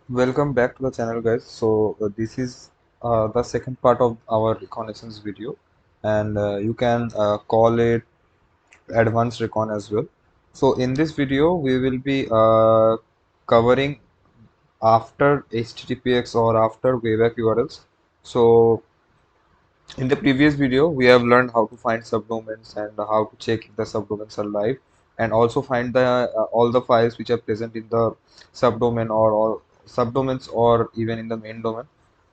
Welcome back to the channel, guys. This is the second part of our reconnaissance video, and you can call it advanced recon as well. So in this video, we will be covering after HTTPX or after wayback URLs. So in the previous video, we have learned how to find subdomains and how to check if the subdomains are live, and also find the all the files which are present in the subdomain or subdomains or even in the main domain.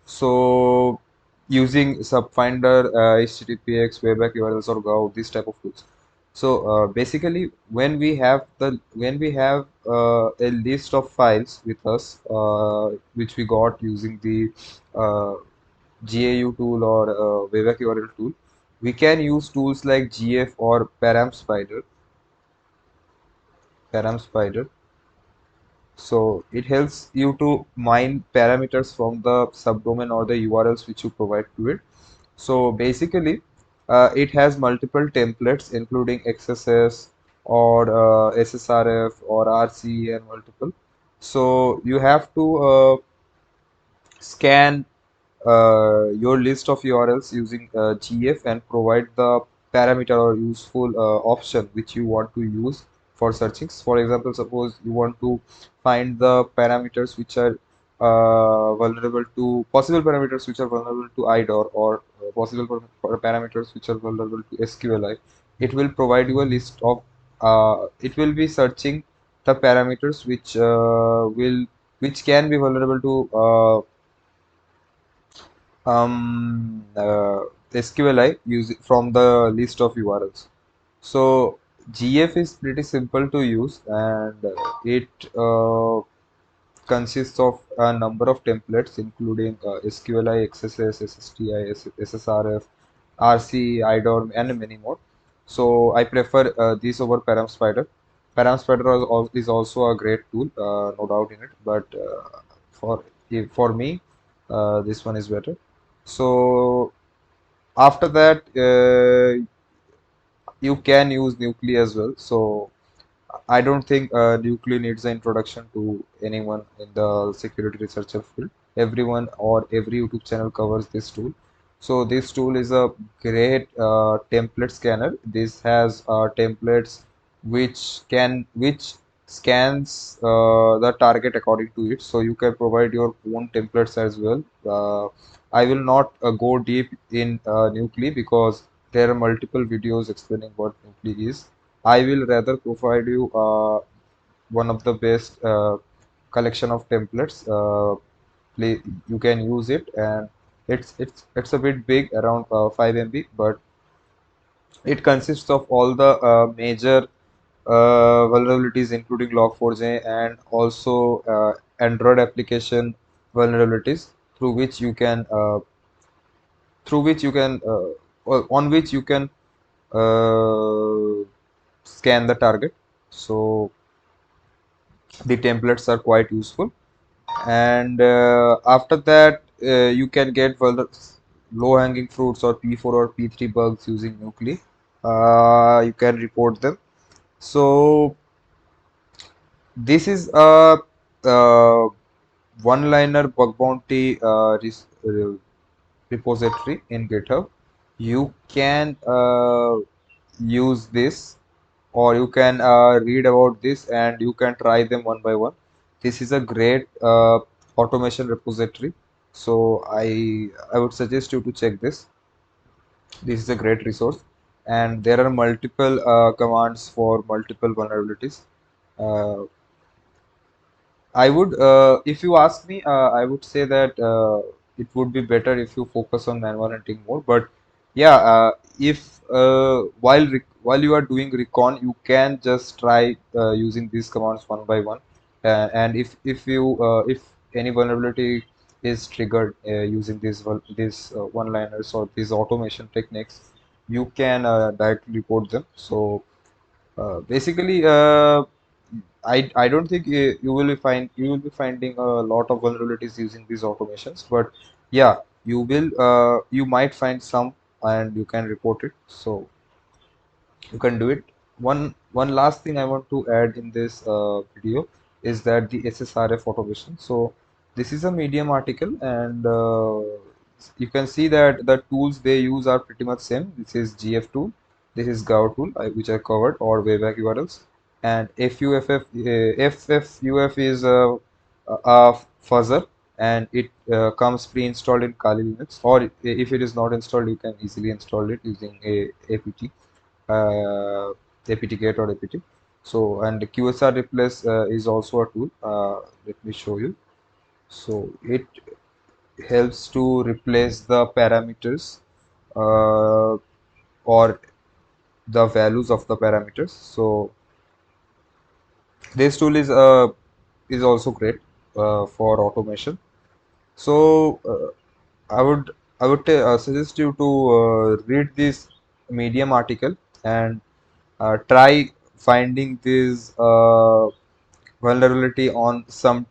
So using subfinder, HTTPX, wayback URLs or Go, this type of tools. So basically, when we have a list of files with us, which we got using the uh, GAU tool or Wayback URL tool, we can use tools like GF or Param Spider. So it helps you to mine parameters from the subdomain or the URLs which you provide to it. So basically, it has multiple templates including XSS or SSRF or RC and multiple. So you have to scan your list of URLs using GF and provide the parameter or useful option which you want to use for searching. For example, suppose you want to find the parameters which are vulnerable to possible parameters which are vulnerable to IDOR or parameters which are vulnerable to SQLI. It will provide you a list of it will be searching the parameters which can be vulnerable to SQLI use from the list of URLs. So GF is pretty simple to use, and it consists of a number of templates including SQLI, XSS, SSTI, SSRF, RC, IDOR, and many more. So I prefer these over Param Spider. Param Spider is also a great tool, no doubt in it, but for for me, this one is better. So after that, you can use Nuclei as well. So I don't think Nucleo needs an introduction to anyone in the security researcher field. Everyone or every YouTube channel covers this tool. So this tool is a great template scanner. This has templates which scans the target according to it. So you can provide your own templates as well. I will not go deep in Nuclei because there are multiple videos explaining what Nuclei is. I will rather provide you one of the best collection of templates. You can use it, and it's a bit big, around 5 MB, but it consists of all the major vulnerabilities, including Log4j and also Android application vulnerabilities through which you can through which you can or on which you can scan the target. So the templates are quite useful, and after that you can get low hanging fruits or P4 or P3 bugs using Nuclei. You can report them. So this is a one-liner bug bounty repository in GitHub. You can use this, or you can read about this and you can try them one by one. This is a great automation repository, so I would suggest you to check this. This is a great resource, and there are multiple commands for multiple vulnerabilities. uh, I would, if you ask me, I would say that it would be better if you focus on manual hunting more. But yeah, if while you are doing recon, you can just try using these commands one by one. And if any vulnerability is triggered using these one-liners or these automation techniques, you can directly report them. So basically, I don't think you will be finding a lot of vulnerabilities using these automations, but yeah, you might find some and you can report it. So you can do it. One last thing I want to add in this video is that the SSRF automation. So This is a Medium article, and you can see that the tools they use are pretty much same. This is GF tool, this is Gao tool, which I covered, or Wayback URLs, and FFUF is a fuzzer, and it comes pre-installed in Kali Linux, or if it is not installed, you can easily install it using a apt, apt-get or apt. So, and qsreplace is also a tool. Let me show you. So it helps to replace the parameters uh, or the values of the parameters. So this tool is also great for automation. So I would suggest you to read this Medium article and try finding this vulnerability on some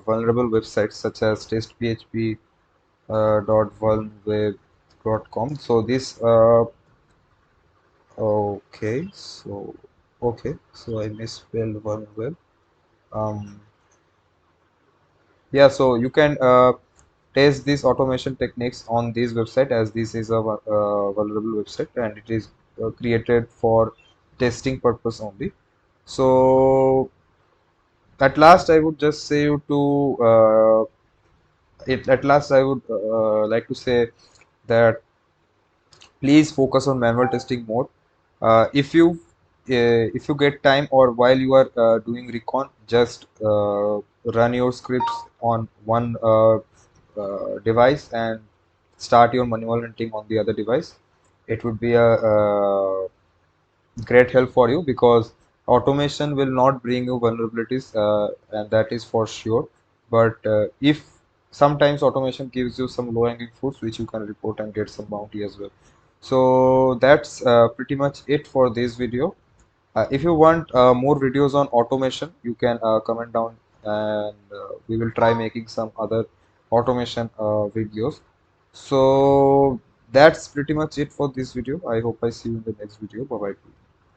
vulnerable websites such as testphp .vulnweb.com. So this okay, so I misspelled vulnerable. Um, yeah, so you can test these automation techniques on this website, as this is a vulnerable website and it is created for testing purpose only. So at last, I would just say you to at last I would like to say that please focus on manual testing more. If you get time, or while you are doing recon, just run your scripts on one device and start your manual hunting on the other device. It would be a great help for you, because automation will not bring you vulnerabilities, and that is for sure. But if sometimes automation gives you some low-hanging fruits which you can report and get some bounty as well. So that's pretty much it for this video. If you want more videos on automation, you can comment down, and we will try making some other automation videos. So that's pretty much it for this video. I hope I see you in the next video. Bye bye.